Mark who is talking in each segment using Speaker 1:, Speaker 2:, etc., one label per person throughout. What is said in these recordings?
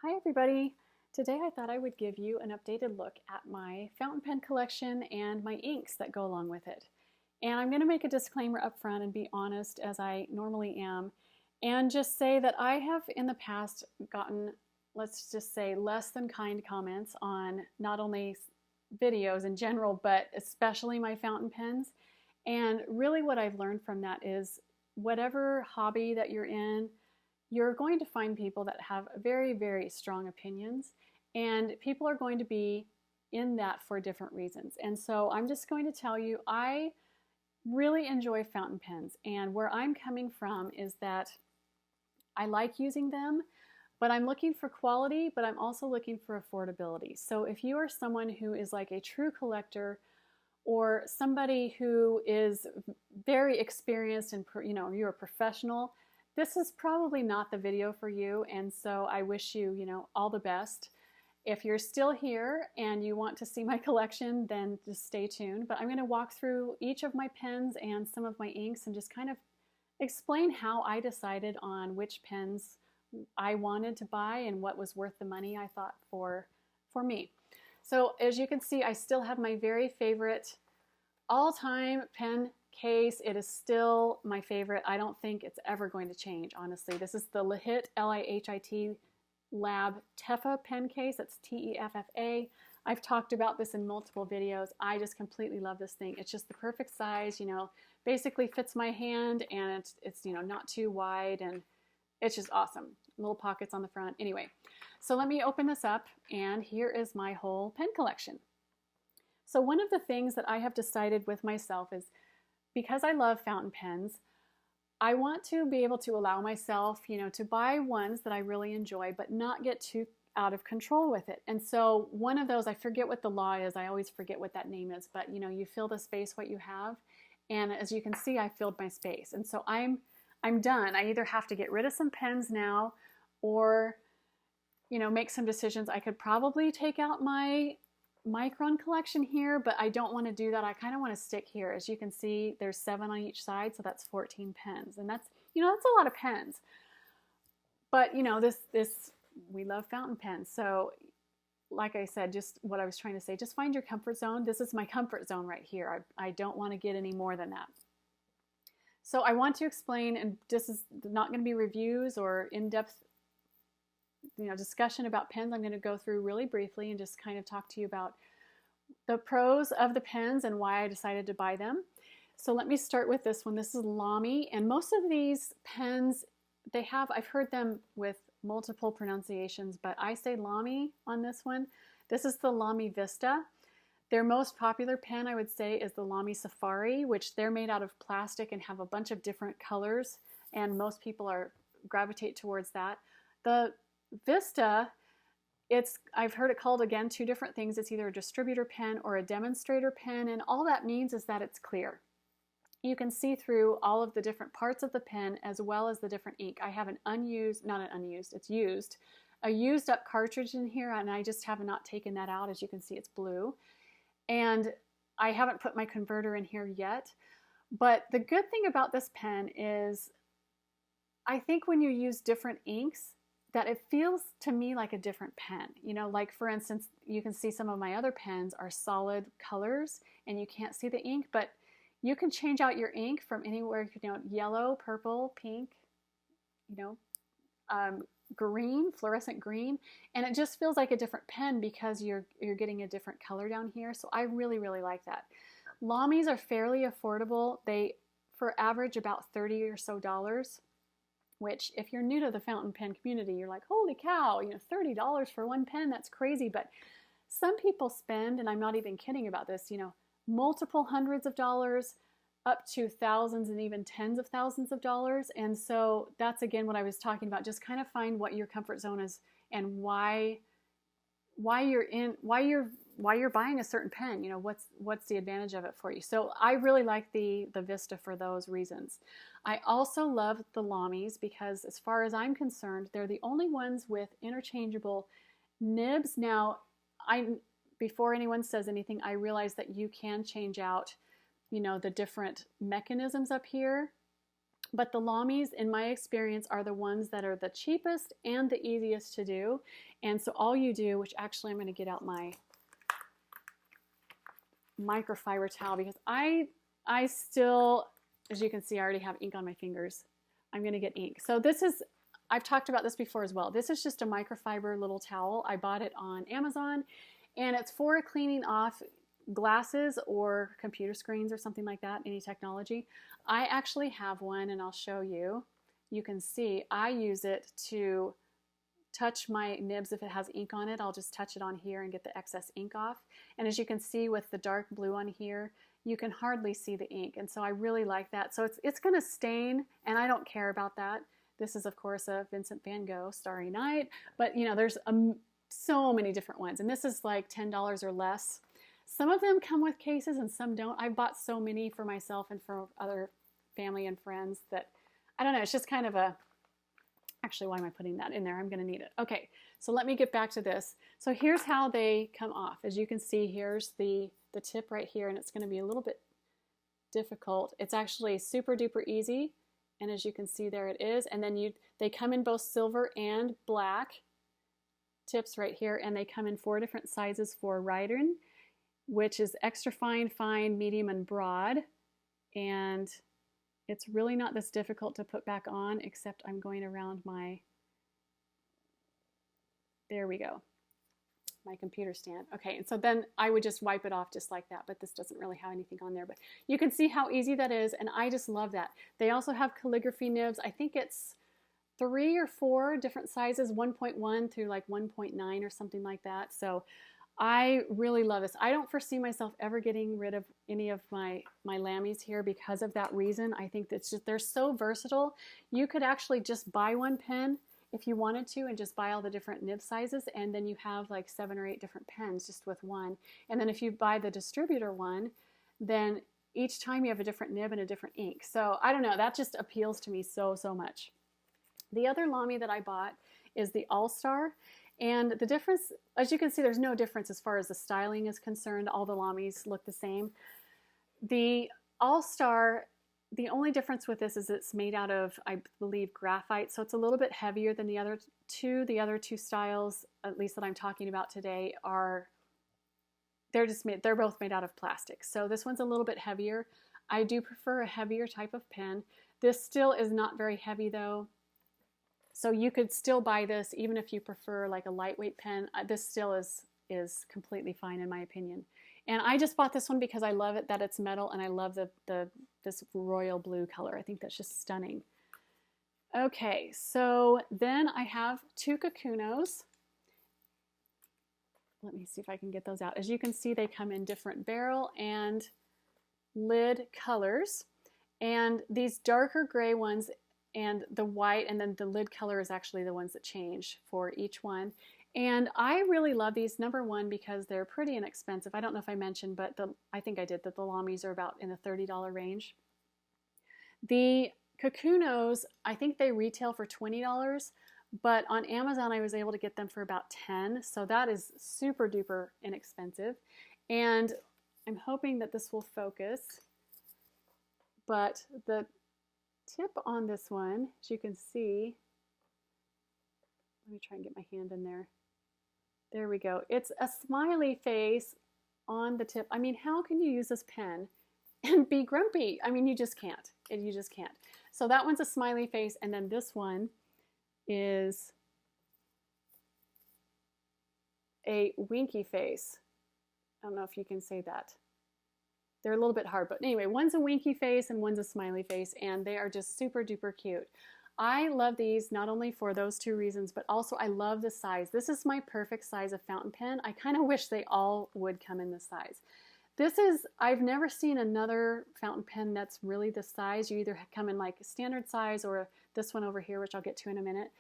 Speaker 1: Hi everybody! Today I thought I would give you an updated look at my fountain pen collection and my inks that go along with it. And I'm going to make a disclaimer up front and be honest as I normally am and just say that I have in the past gotten, let's just say, less than kind comments on not only videos in general but especially my fountain pens. And really what I've learned from that is whatever hobby that you're in, you're going to find people that have very, very strong opinions, and people are going to be in that for different reasons. And so I'm just going to tell you, I really enjoy fountain pens, and where I'm coming from is that I like using them, but I'm looking for quality, but I'm also looking for affordability. So if you are someone who is like a true collector or somebody who is very experienced and you're a professional, this is probably not the video for you, and so I wish you, all the best. If you're still here and you want to see my collection, then just stay tuned. But I'm going to walk through each of my pens and some of my inks and just kind of explain how I decided on which pens I wanted to buy and what was worth the money I thought for me. So as you can see, I still have my very favorite all-time pen case. It is still my favorite. I don't think it's ever going to change, honestly. This is the Lihit, L-I-H-I-T Lab Teffa pen case. That's T-E-F-F-A. I've talked about this in multiple videos. I just completely love this thing. It's just the perfect size, basically fits my hand, and it's not too wide, and it's just awesome. Little pockets on the front. Anyway, so let me open this up, and here is my whole pen collection. So one of the things that I have decided with myself is, because I love fountain pens, I want to be able to allow myself, to buy ones that I really enjoy, but not get too out of control with it. And so one of those, I forget what the law is. I always forget what that name is, but you fill the space what you have. And as you can see, I filled my space. And so I'm done. I either have to get rid of some pens now or, make some decisions. I could probably take out my Micron collection here, but I don't want to do that. I kind of want to stick here. As you can see, there's 7 on each side, so that's 14 pens, and that's that's a lot of pens. But this we love fountain pens, so like I said, just what I was trying to say, just find your comfort zone. This is my comfort zone right here. I don't want to get any more than that. So I want to explain, and this is not going to be reviews or in-depth discussion about pens. I'm going to go through really briefly and just kind of talk to you about the pros of the pens and why I decided to buy them. So let me start with this one. This is Lamy, and most of these pens, I've heard them with multiple pronunciations, but I say Lamy on this one. This is the Lamy Vista. Their most popular pen, I would say, is the Lamy Safari, which they're made out of plastic and have a bunch of different colors, and most people gravitate towards that. The Vista, I've heard it called, again, 2 different things. It's either a distributor pen or a demonstrator pen, and all that means is that it's clear. You can see through all of the different parts of the pen as well as the different ink. I have a used up cartridge in here, and I just have not taken that out. As you can see, it's blue. And I haven't put my converter in here yet. But the good thing about this pen is I think when you use different inks, that it feels to me like a different pen. Like for instance, you can see some of my other pens are solid colors and you can't see the ink, but you can change out your ink from anywhere, yellow, purple, pink, green, fluorescent green, and it just feels like a different pen because you're getting a different color down here. So I really, really like that. Lamys are fairly affordable. They, for average, about $30 or so, which if you're new to the fountain pen community, you're like, holy cow, $30 for one pen, that's crazy. But some people spend, and I'm not even kidding about this, multiple hundreds of dollars up to thousands and even tens of thousands of dollars. And so that's, again, what I was talking about. Just kind of find what your comfort zone is and why you're buying a certain pen. What's the advantage of it for you. So I really like the Vista for those reasons. I also love the Lamys because, as far as I'm concerned, they're the only ones with interchangeable nibs. Now, before anyone says anything, I realize that you can change out the different mechanisms up here But the Lamys, in my experience, are the ones that are the cheapest and the easiest to do. And so all you do, which actually I'm going to get out my microfiber towel because I still, as you can see, I already have ink on my fingers. I'm going to get ink. So this is, I've talked about this before as well. This is just a microfiber little towel. I bought it on Amazon, and it's for cleaning off glasses or computer screens or something like that, any technology. I actually have one, and I'll show you. You can see I use it to touch my nibs. If it has ink on it, I'll just touch it on here and get the excess ink off. And as you can see with the dark blue on here, you can hardly see the ink, and so I really like that. So it's going to stain, and I don't care about that. This is, of course, a Vincent van Gogh Starry Night, but you know, there's so many different ones, and this is like $10 or less. Some of them come with cases and some don't. I bought so many for myself and for other family and friends that, I don't know, it's just kind of a, actually, why am I putting that in there? I'm going to need it. Okay, so let me get back to this. So here's how they come off. As you can see, here's the tip right here, and it's going to be a little bit difficult. It's actually super duper easy, and as you can see, there it is. And then they come in both silver and black tips right here, and they come in 4 different sizes for writing, which is extra fine, fine, medium, and broad. And it's really not this difficult to put back on, except I'm going around my, there we go, my computer stand. Okay, and so then I would just wipe it off just like that, but this doesn't really have anything on there. But you can see how easy that is, and I just love that. They also have calligraphy nibs. I think it's 3 or 4 different sizes, 1.1 through like 1.9 or something like that. So I really love this. I don't foresee myself ever getting rid of any of my Lamys here because of that reason. I think that's just, they're so versatile. You could actually just buy one pen if you wanted to and just buy all the different nib sizes, and then you have like 7 or 8 different pens just with one. And then if you buy the distributor one, then each time you have a different nib and a different ink. So I don't know, that just appeals to me so much. The other Lamy that I bought is the All-Star. And the difference, as you can see, there's no difference as far as the styling is concerned. All the Lamys look the same. The All-Star, the only difference with this is it's made out of, I believe, graphite. So it's a little bit heavier than the other two. The other 2 styles, at least that I'm talking about today, they're both made out of plastic. So this one's a little bit heavier. I do prefer a heavier type of pen. This still is not very heavy though. So you could still buy this even if you prefer like a lightweight pen. This still is completely fine in my opinion. And I just bought this one because I love it that it's metal, and I love this royal blue color. I think that's just stunning. Okay, so then I have 2 Kakunos. Let me see if I can get those out. As you can see, they come in different barrel and lid colors. And these darker gray ones and the white, and then the lid color is actually the ones that change for each one. And I really love these, number one, because they're pretty inexpensive. I don't know if I mentioned, but I think I did, that the Lamys are about in the $30 range. The Kakunos, I think they retail for $20, but on Amazon I was able to get them for about $10, so that is super duper inexpensive. And I'm hoping that this will focus, but the tip on this one, as you can see, let me try and get my hand in there. There we go. It's a smiley face on the tip. I mean, how can you use this pen and be grumpy? I mean, you just can't. You just can't. So that one's a smiley face, and then this one is a winky face. I don't know if you can say that. They're a little bit hard, but anyway, one's a winky face and one's a smiley face, and they are just super duper cute. I love these not only for those 2 reasons, but also I love the size. This is my perfect size of fountain pen. I kind of wish they all would come in this size. This is, I've never seen another fountain pen that's really this size. You either come in like a standard size or this one over here, which I'll get to in a minute.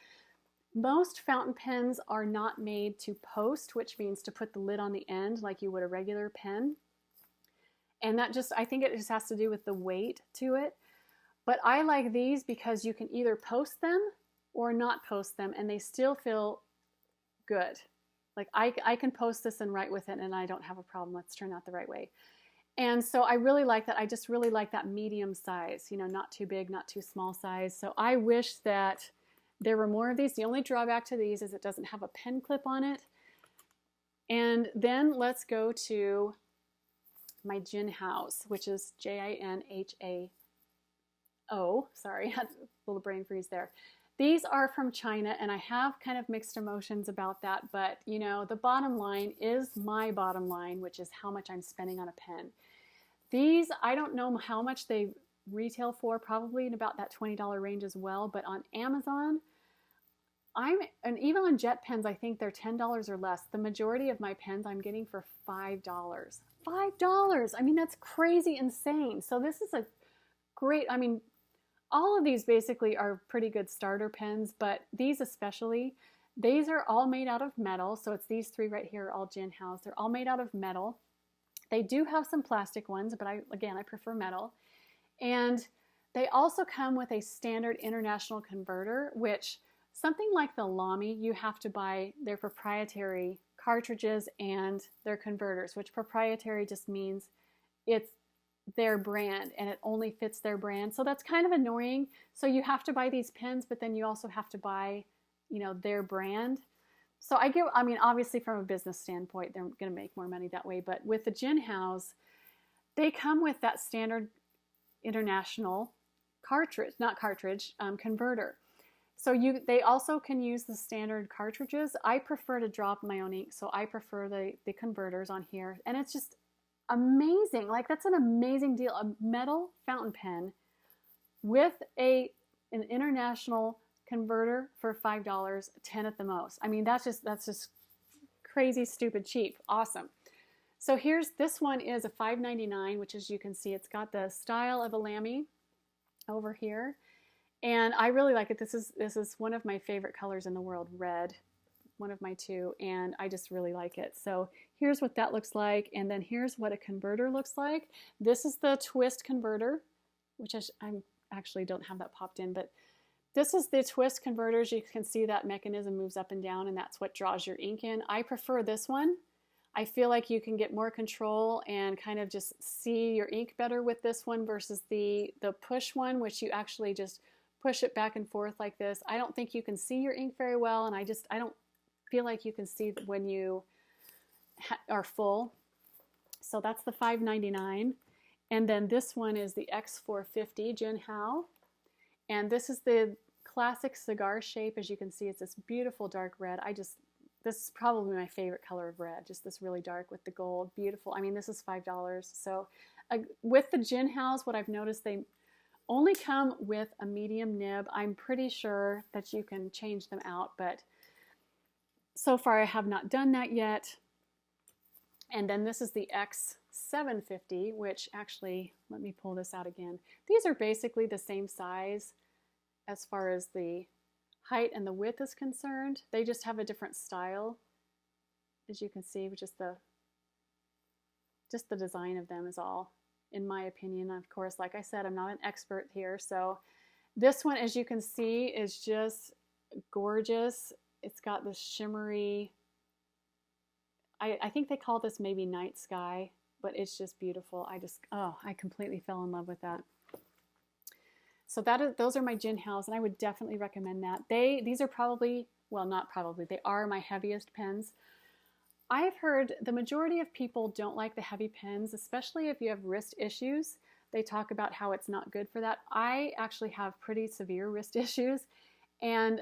Speaker 1: Most fountain pens are not made to post, which means to put the lid on the end like you would a regular pen. And that just, I think it just has to do with the weight to it. But I like these because you can either post them or not post them, and they still feel good. Like I can post this and write with it, and I don't have a problem. Let's turn out the right way. And so I really like that. I just really like that medium size, you know, not too big, not too small size. So I wish that there were more of these. The only drawback to these is it doesn't have a pen clip on it. And then let's go to my Jinhaos, which is Jinhao. Sorry, I had a little brain freeze there. These are from China, and I have kind of mixed emotions about that, but you know, the bottom line is my bottom line, which is how much I'm spending on a pen. These, I don't know how much they retail for, probably in about that $20 range as well, but on Amazon, and even on Jet pens, I think they're $10 or less. The majority of my pens I'm getting for $5. $5! I mean, that's crazy insane. So this is a great, I mean, all of these basically are pretty good starter pens, but these especially, these are all made out of metal. So it's these three right here, all Jinhaos. They're all made out of metal. They do have some plastic ones, but I prefer metal. And they also come with a standard international converter, which something like the Lamy, you have to buy their proprietary cartridges and their converters, which proprietary just means it's their brand and it only fits their brand. So that's kind of annoying. So you have to buy these pens, but then you also have to buy, you know, their brand. So I mean, obviously from a business standpoint, they're going to make more money that way. But with the Jinhaos, they come with that standard international converter. So they also can use the standard cartridges. I prefer to drop my own ink, so I prefer the converters on here. And it's just amazing. Like, that's an amazing deal. A metal fountain pen with an international converter for $5, 10 at the most. I mean, that's just crazy, stupid, cheap. Awesome. So this one is a $5.99, which, as you can see, it's got the style of a Lamy over here. And I really like it. This is one of my favorite colors in the world, red, one of my two, and I just really like it. So here's what that looks like, and then here's what a converter looks like. This is the twist converter, which I actually don't have that popped in, but this is the twist converters. You can see that mechanism moves up and down, and that's what draws your ink in. I prefer this one. I feel like you can get more control and kind of just see your ink better with this one versus the push one, which you actually just push it back and forth like this. I don't think you can see your ink very well, and I don't feel like you can see when you are full. So that's the $5.99. And then this one is the X450 Jinhao. And this is the classic cigar shape. As you can see, it's this beautiful dark red. This is probably my favorite color of red, just this really dark with the gold. Beautiful. I mean, this is $5. So with the Jinhaos, what I've noticed, they only come with a medium nib. I'm pretty sure that you can change them out, but so far I have not done that yet. And then this is the X750, which actually, let me pull this out again. These are basically the same size as far as the height and the width is concerned. They just have a different style, as you can see, which is just the design of them is all, in my opinion. Of course, like I said, I'm not an expert here. So this one, as you can see, is just gorgeous. It's got this shimmery, I think they call this maybe night sky, but it's just beautiful. I completely fell in love with that. So those are my Jinhaos, and I would definitely recommend that. These are probably, well, not probably, they are my heaviest pens. I've heard the majority of people don't like the heavy pens, especially if you have wrist issues. They talk about how it's not good for that. I actually have pretty severe wrist issues, and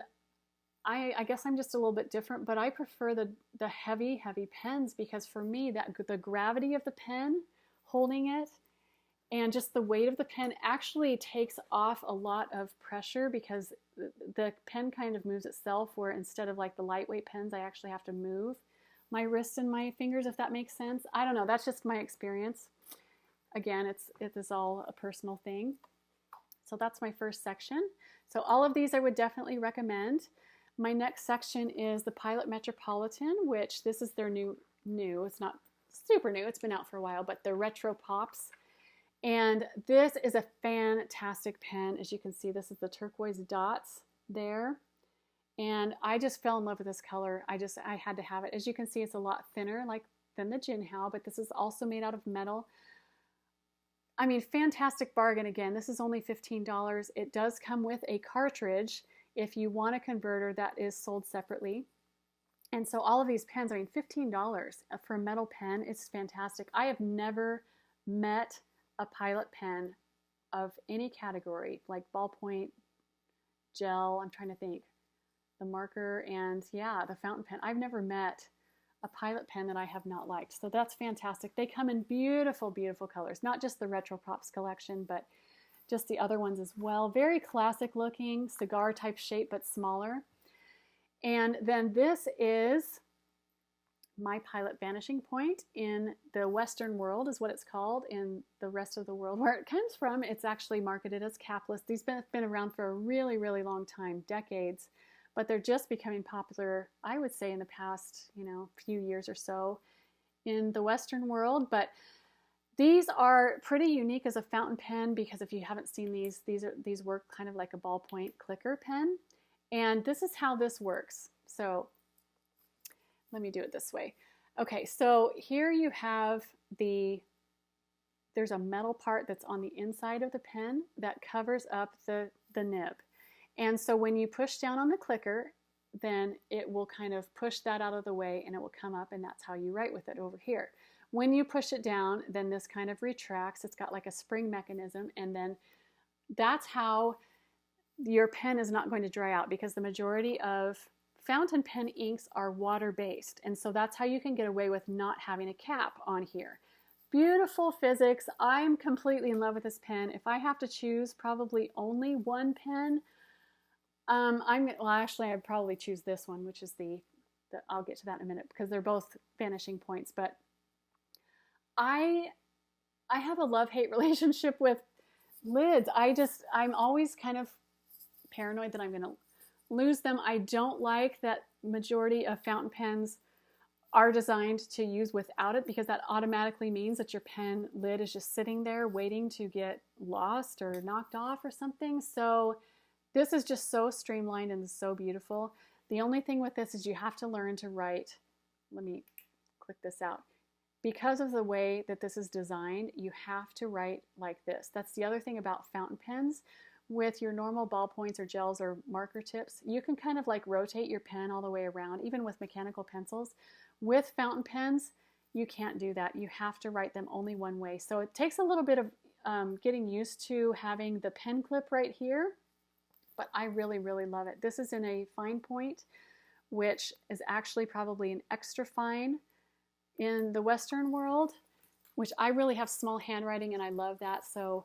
Speaker 1: I guess I'm just a little bit different, but I prefer the heavy pens because for me, the gravity of the pen holding it and just the weight of the pen actually takes off a lot of pressure because the pen kind of moves itself, where instead of like the lightweight pens, I actually have to move my wrists and my fingers, if that makes sense. I don't know. That's just my experience. Again, it is all a personal thing. So that's my first section. So all of these I would definitely recommend. My next section is the Pilot Metropolitan, which this is their new. It's not super new. It's been out for a while, but the Retro Pops. And this is a fantastic pen. As you can see, this is the turquoise dots there. And I just fell in love with this color. I had to have it. As you can see, it's a lot thinner than the Jinhao, but this is also made out of metal. I mean, fantastic bargain again. This is only $15. It does come with a cartridge. If you want a converter, that is sold separately. And so all of these pens, I mean, $15 for a metal pen is fantastic. I have never met a Pilot pen of any category, like ballpoint, gel, I'm trying to think, the marker, and yeah, the fountain pen. I've never met a Pilot pen that I have not liked. So that's fantastic. They come in beautiful, beautiful colors, not just the Retro Pops collection, but just the other ones as well. Very classic looking, cigar type shape, but smaller. And then this is my Pilot Vanishing Point. In the Western world is what it's called. In the rest of the world where it comes from, it's actually marketed as capless. These have been around for a really, really long time, decades, but they're just becoming popular, I would say, in the past, few years or so in the Western world. But these are pretty unique as a fountain pen because if you haven't seen these work kind of like a ballpoint clicker pen. And this is how this works. So let me do it this way. Okay, so here you have there's a metal part that's on the inside of the pen that covers up the nib. And so when you push down on the clicker, then it will kind of push that out of the way and it will come up, and that's how you write with it over here. When you push it down, then this kind of retracts. It's got like a spring mechanism, and then that's how your pen is not going to dry out, because the majority of fountain pen inks are water-based, and so that's how you can get away with not having a cap on here. Beautiful physics. I'm completely in love with this pen. If I have to choose probably only one pen, actually I'd probably choose this one, which is I'll get to that in a minute because they're both vanishing points. But I have a love-hate relationship with lids. I'm always kind of paranoid that I'm going to lose them. I don't like that majority of fountain pens are designed to use without it, because that automatically means that your pen lid is just sitting there waiting to get lost or knocked off or something. So this is just so streamlined and so beautiful. The only thing with this is you have to learn to write. Let me click this out. Because of the way that this is designed, you have to write like this. That's the other thing about fountain pens. With your normal ballpoints or gels or marker tips, you can kind of like rotate your pen all the way around, even with mechanical pencils. With fountain pens, you can't do that. You have to write them only one way. So it takes a little bit of getting used to having the pen clip right here, but I really, really love it. This is in a fine point, which is actually probably an extra fine in the Western world, which I really have small handwriting and I love that. So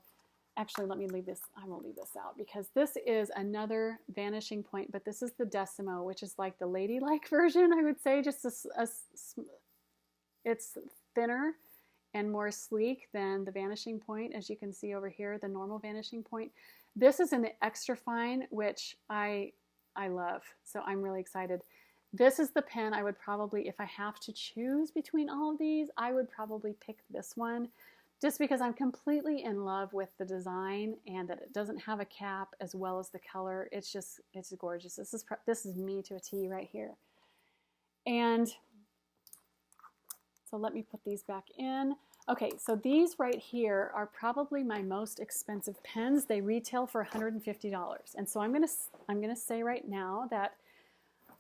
Speaker 1: actually, let me leave this. I won't leave this out because this is another vanishing point, but this is the Decimo, which is like the ladylike version, I would say. Just it's thinner and more sleek than the vanishing point, as you can see over here, the normal vanishing point. This is in the extra fine, which I love. So I'm really excited. This is the pen I would probably, if I have to choose between all of these, I would probably pick this one, just because I'm completely in love with the design and that it doesn't have a cap, as well as the color. It's gorgeous. This is me to a T right here. And so let me put these back in. Okay, so these right here are probably my most expensive pens. They retail for $150. And so I'm gonna say right now that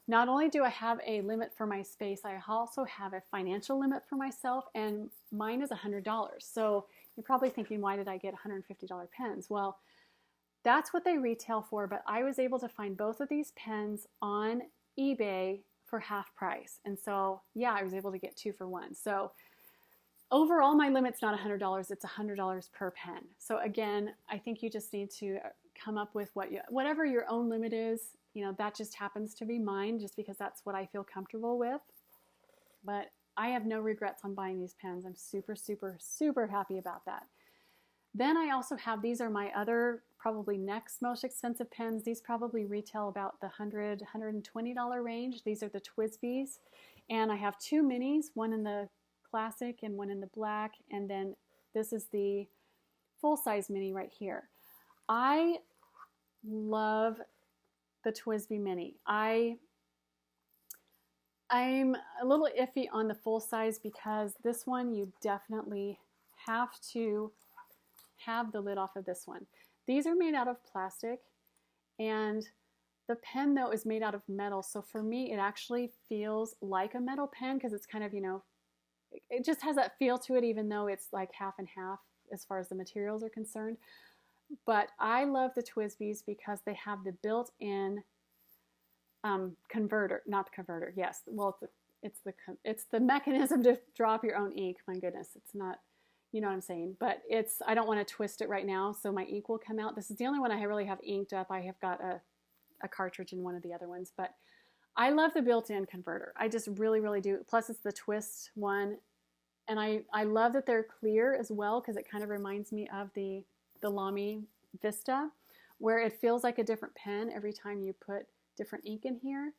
Speaker 1: not only do I have a limit for my space, I also have a financial limit for myself, and mine is $100. So you're probably thinking, why did I get $150 pens? Well, that's what they retail for, but I was able to find both of these pens on eBay for half price. And so, yeah, I was able to get 2 for 1. So overall, my limit's not $100, it's $100 per pen. So again, I think you just need to come up with whatever your own limit is. That just happens to be mine, just because that's what I feel comfortable with. But I have no regrets on buying these pens. I'm super, super, super happy about that. Then I also have, these are my other probably next most expensive pens. These probably retail about the $100, $120 range. These are the TWSBIs. And I have 2 minis, one in the classic and one in the black. And then this is the full-size mini right here. I love the TWSBI Mini. I'm a little iffy on the full size, because this one you definitely have to have the lid off of this one. These are made out of plastic, and the pen though is made out of metal. So for me, it actually feels like a metal pen because it's kind of, you know, it just has that feel to it, even though it's like half and half as far as the materials are concerned. But I love the TWSBIs because they have the built-in converter, not converter, yes. Well, it's the mechanism to drop your own ink. My goodness, it's not, you know what I'm saying. But I don't want to twist it right now, so my ink will come out. This is the only one I really have inked up. I have got a cartridge in one of the other ones, but I love the built-in converter. I just really, really do. Plus it's the twist one. And I love that they're clear as well, because it kind of reminds me of the Lamy Vista, where it feels like a different pen every time you put different ink in here.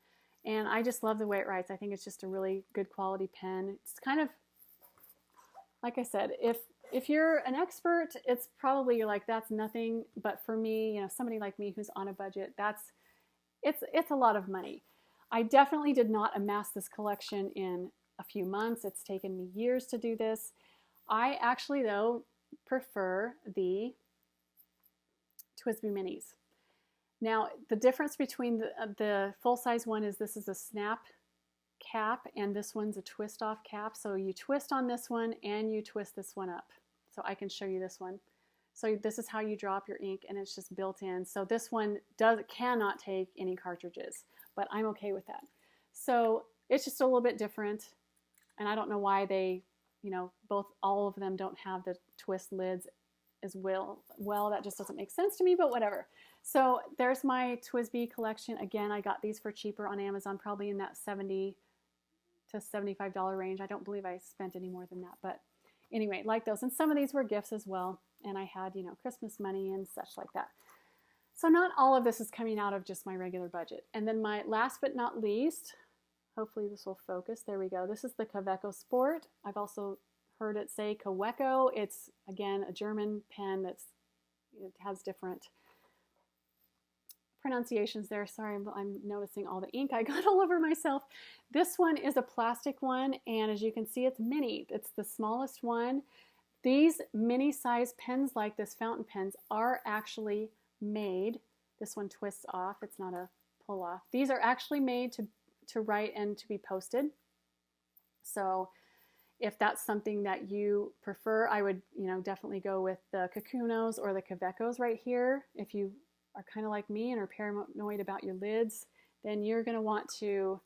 Speaker 1: And I just love the way it writes. I think it's just a really good quality pen. It's kind of, like I said, if you're an expert, it's probably you're like, that's nothing. But for me, you know, somebody like me who's on a budget, it's a lot of money. I definitely did not amass this collection in a few months. It's taken me years to do this. I actually, though, prefer the TWSBI Minis. Now, the difference between the full-size one is this is a snap cap and this one's a twist-off cap. So you twist on this one and you twist this one up. So I can show you this one. So this is how you drop your ink, and it's just built in. So this one cannot take any cartridges, but I'm okay with that. So it's just a little bit different. And I don't know why they, you know, all of them don't have the twist lids as well. Well, that just doesn't make sense to me, but whatever. So there's my TWSBI collection. Again, I got these for cheaper on Amazon, probably in that $70 to $75 range. I don't believe I spent any more than that, but anyway, like those. And some of these were gifts as well. And I had, you know, Christmas money and such like that. So not all of this is coming out of just my regular budget. And then my last but not least, hopefully this will focus. There we go. This is the Kaweco Sport. I've also heard it say Kaweco. It's, again, a German pen it has different pronunciations there. Sorry, I'm noticing all the ink I got all over myself. This one is a plastic one, and as you can see, it's mini. It's the smallest one. These mini size pens like this, fountain pens, are actually made. This one twists off. It's not a pull off. These are actually made to write and to be posted. So if that's something that you prefer, I would, you know, definitely go with the Kakunos or the Kawecos right here. If you are kind of like me and are paranoid about your lids, then you're going to want to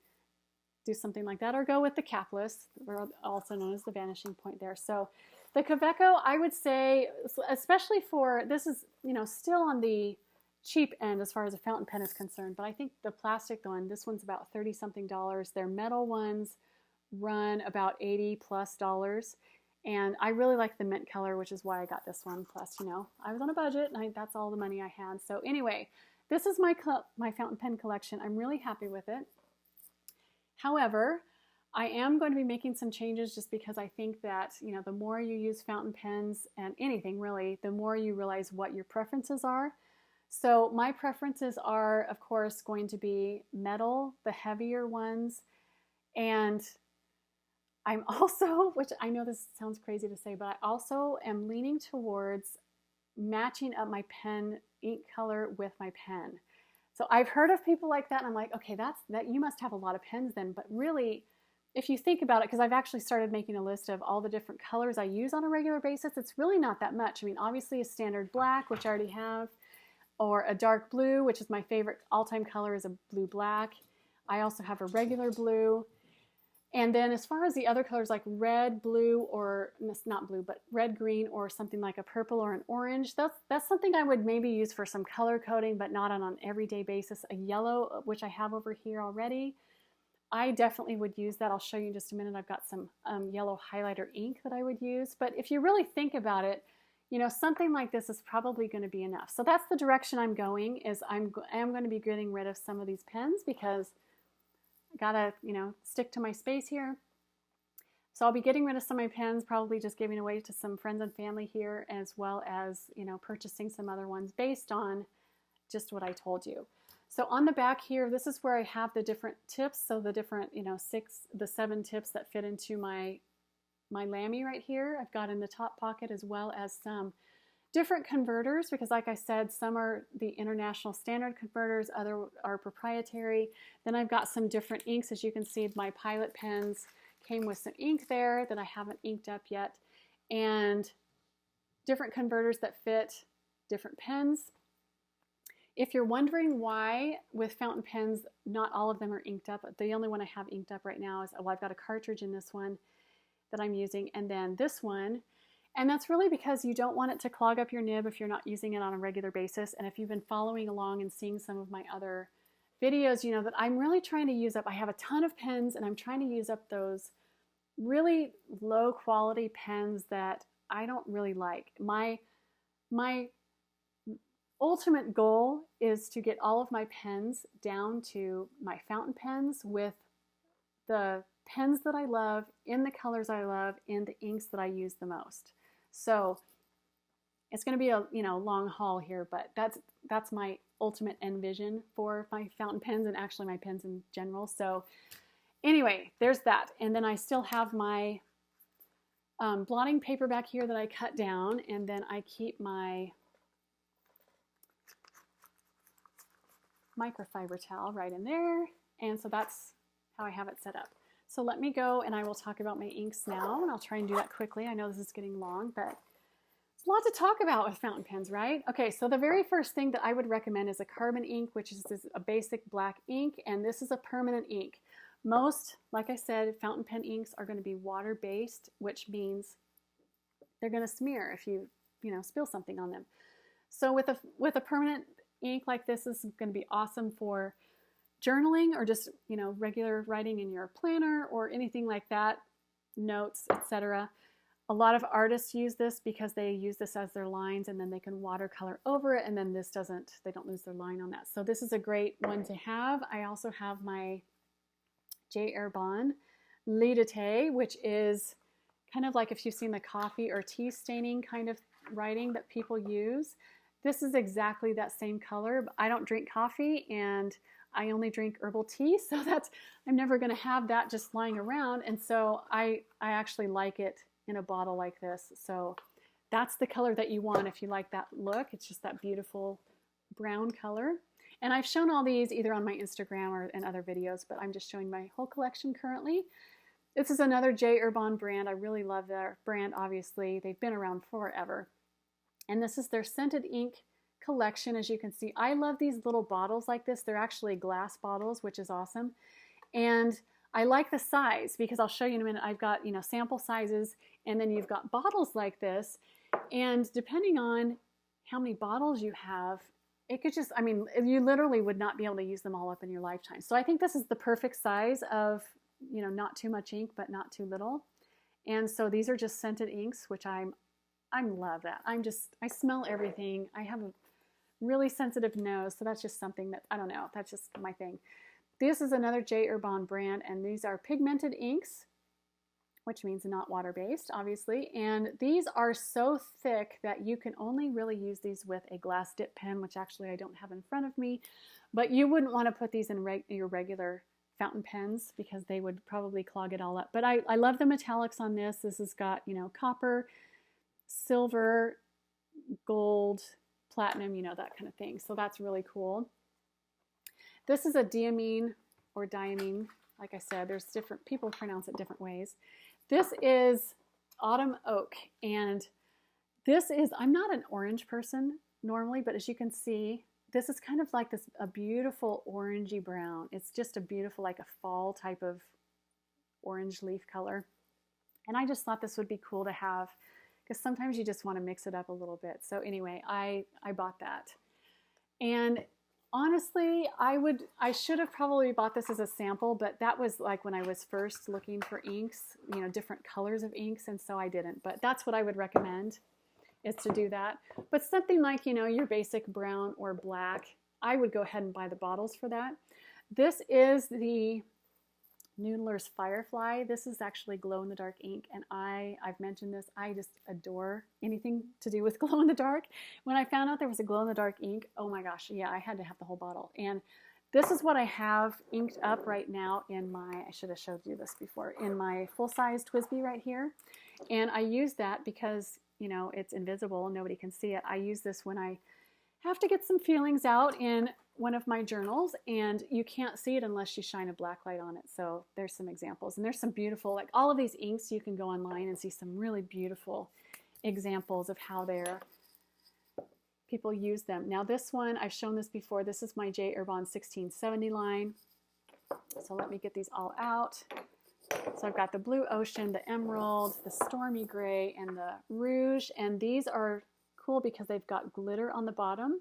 Speaker 1: do something like that, or go with the capless, or also known as the vanishing point there. So the Kaweco, I would say, especially for, this is, you know, still on the cheap end as far as a fountain pen is concerned, but I think the plastic one, this one's about $30-something. Their metal ones run about $80+, and I really like the mint color, which is why I got this one. Plus, you know, I was on a budget, and that's all the money I had. So anyway, this is my fountain pen collection. I'm really happy with it. However, I am going to be making some changes, just because I think that, you know, the more you use fountain pens, and anything really, the more you realize what your preferences are. So my preferences are, of course, going to be metal, the heavier ones, and I'm also, which I know this sounds crazy to say, but I also am leaning towards matching up my pen ink color with my pen. So I've heard of people like that, and I'm like, okay, that you must have a lot of pens then. But really, if you think about it, because I've actually started making a list of all the different colors I use on a regular basis, it's really not that much. I mean, obviously a standard black, which I already have, or a dark blue, which is my favorite all-time color, is a blue-black. I also have a regular blue. And then as far as the other colors like red, blue, or not blue, but red, green, or something like a purple or an orange, that's something I would maybe use for some color coding, but not on an everyday basis. A yellow, which I have over here already, I definitely would use that. I'll show you in just a minute. I've got some yellow highlighter ink that I would use. But if you really think about it, you know, something like this is probably going to be enough. So that's the direction I'm going, is I am going to be getting rid of some of these pens, because I gotta, you know, stick to my space here. So I'll be getting rid of some of my pens, probably just giving away to some friends and family here, as well as, you know, purchasing some other ones based on just what I told you. So on the back here, this is where I have the different tips. So the different, you know, 7 tips that fit into my Lamy right here. I've got in the top pocket, as well as some different converters, because like I said, some are the international standard converters, other are proprietary. Then I've got some different inks. As you can see, my Pilot pens came with some ink there that I haven't inked up yet, and different converters that fit different pens. If you're wondering why with fountain pens, not all of them are inked up. The only one I have inked up right now is, well, I've got a cartridge in this one that I'm using, and then this one. And that's really because you don't want it to clog up your nib if you're not using it on a regular basis. And if you've been following along and seeing some of my other videos, you know that I'm really trying to use up, I have a ton of pens and I'm trying to use up those really low quality pens that I don't really like. My ultimate goal is to get all of my pens down to my fountain pens with the pens that I love, in the colors I love, in the inks that I use the most. So it's going to be a long haul here, but that's my ultimate end vision for my fountain pens and actually my pens in general. So anyway, there's that. And then I still have my blotting paper back here that I cut down, and then I keep my microfiber towel right in there. And so that's how I have it set up. So let me go and I will talk about my inks now, and I'll try and do that quickly. I know this is getting long, but it's a lot to talk about with fountain pens, right? Okay, so the very first thing that I would recommend is a carbon ink, which is a basic black ink, and this is a permanent ink. Most, like I said, fountain pen inks are going to be water-based, which means they're going to smear if you spill something on them. So with a permanent ink like this is going to be awesome for journaling or just regular writing in your planner or anything like that, notes, etc. A lot of artists use this because they use this as their lines, and then they can watercolor over it, and then they don't lose their line on that. So this is a great one to have. I also have my J. Herbin Lidite, which is kind of like if you've seen the coffee or tea staining kind of writing that people use. This is exactly that same color, but I don't drink coffee and I only drink herbal tea, so I'm never going to have that just lying around, and so I actually like it in a bottle like this. So that's the color that you want if you like that look. It's just that beautiful brown color. And I've shown all these either on my Instagram or in other videos, but I'm just showing my whole collection currently. This is another J. Herbin brand. I really love their brand, obviously. They've been around forever. And this is their scented ink collection. As you can see, I love these little bottles like this. They're actually glass bottles, which is awesome. And I like the size because I'll show you in a minute. I've got, sample sizes, and then you've got bottles like this. And depending on how many bottles you have, it could just, you literally would not be able to use them all up in your lifetime. So I think this is the perfect size of, not too much ink, but not too little. And so these are just scented inks, which I love that. I smell everything. I have a really sensitive nose, so that's just something that, I don't know, that's just my thing. This is another J. Herbin brand, and these are pigmented inks, which means not water-based, obviously. And these are so thick that you can only really use these with a glass dip pen, which actually I don't have in front of me. But you wouldn't want to put these in your regular fountain pens because they would probably clog it all up. But I love the metallics on this. This has got, copper, silver, gold, platinum, that kind of thing. So that's really cool. This is a diamine or diamine. Like I said, there's different, people pronounce it different ways. This is autumn oak, and this is, I'm not an orange person normally, but as you can see, this is kind of like a beautiful orangey brown. It's just a beautiful, like a fall type of orange leaf color. And I just thought this would be cool to have because sometimes you just want to mix it up a little bit. So anyway, I bought that. And honestly, I should have probably bought this as a sample, but that was like when I was first looking for inks, different colors of inks, and so I didn't. But that's what I would recommend, is to do that. But something like, your basic brown or black, I would go ahead and buy the bottles for that. This is the Noodler's Firefly. This is actually glow-in-the-dark ink, and I've mentioned this, I just adore anything to do with glow-in-the-dark. When I found out there was a glow-in-the-dark ink, oh my gosh, yeah, I had to have the whole bottle. And this is what I have inked up right now in my, I should have showed you this before, in my full-size TWSBI right here. And I use that because you know, it's invisible, nobody can see it. I use this when I have to get some feelings out in one of my journals, and you can't see it unless you shine a black light on it. So there's some examples, and there's some beautiful, like all of these inks, you can go online and see some really beautiful examples of how people use them. Now this one, I've shown this before. This is my J. Herbon 1670 line. So let me get these all out. So I've got the Blue Ocean, the Emerald, the Stormy Gray, and the Rouge, and these are cool because they've got glitter on the bottom.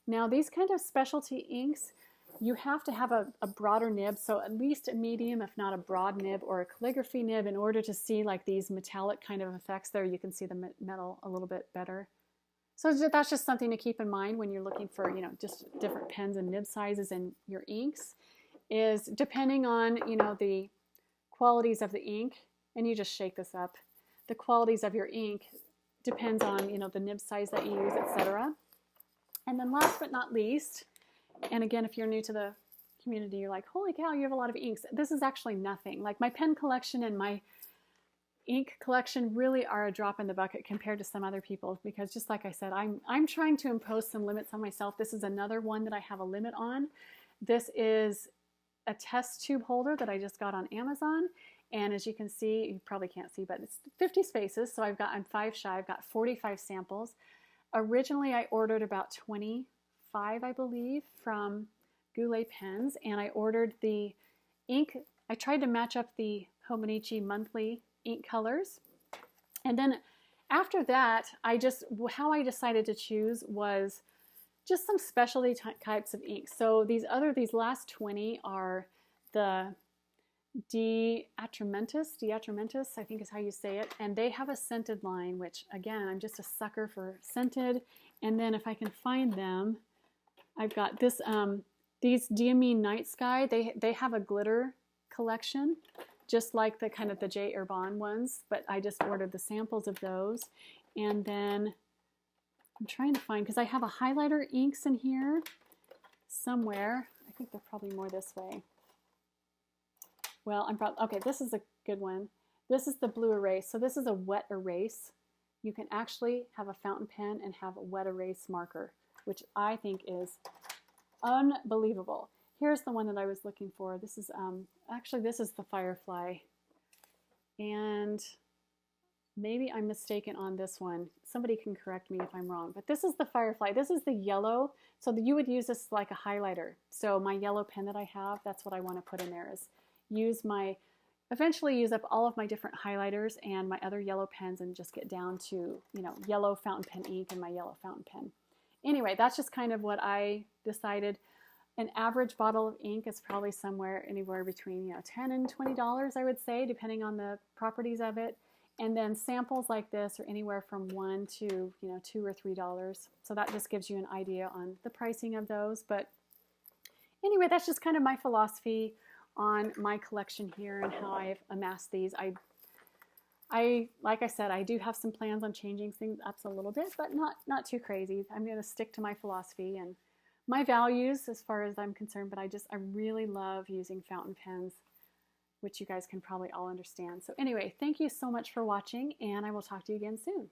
Speaker 1: Now these kind of specialty inks, you have to have a broader nib, so at least a medium, if not a broad nib or a calligraphy nib, in order to see like these metallic kind of effects there. You can see the metal a little bit better. So that's just something to keep in mind when you're looking for, you know, just different pens and nib sizes in your inks, is depending on, you know, the qualities of the ink, and you just shake this up. The qualities of your ink depends on, you know, the nib size that you use, etc. And then last but not least, and again, if you're new to the community, you're like, holy cow, you have a lot of inks. This is actually nothing. Like my pen collection and my ink collection really are a drop in the bucket compared to some other people, because just like I said, I'm trying to impose some limits on myself. This is another one that I have a limit on. This is a test tube holder that I just got on Amazon, and as you can see, you probably can't see, but it's 50 spaces, so I'm 5 shy. I've got 45 samples. Originally I ordered about 25, I believe, from Goulet Pens, and I ordered the ink. I tried to match up the Hobonichi monthly ink colors, and then after that, how I decided to choose was just some specialty types of ink. So these last 20 are the Diatramentis, I think is how you say it, and they have a scented line, which again, I'm just a sucker for scented. And then if I can find them, I've got this, these Diamine Night Sky, they have a glitter collection, just like the kind of the J. Herbon ones, but I just ordered the samples of those. And then I'm trying to find, because I have a highlighter inks in here somewhere. I think they're probably more this way. Well, okay, this is a good one. This is the Blue Erase. So this is a wet erase. You can actually have a fountain pen and have a wet erase marker, which I think is unbelievable. Here's the one that I was looking for. This is, actually this is the Firefly. And maybe I'm mistaken on this one. Somebody can correct me if I'm wrong, but this is the Firefly. This is the yellow. So you would use this like a highlighter. So my yellow pen that I have, that's what I want to put in there, is eventually use up all of my different highlighters and my other yellow pens and just get down to, you know, yellow fountain pen ink and my yellow fountain pen. Anyway, that's just kind of what I decided. An average bottle of ink is probably anywhere between, you know, $10 and $20, I would say, depending on the properties of it. And then samples like this are anywhere from $1 to, you know, $2 or $3. So that just gives you an idea on the pricing of those. But anyway, that's just kind of my philosophy on my collection here and how I've amassed these. Like I said, I do have some plans on changing things up a little bit, but not too crazy. I'm going to stick to my philosophy and my values as far as I'm concerned, but I really love using fountain pens, which you guys can probably all understand. So anyway, thank you so much for watching, and I will talk to you again soon.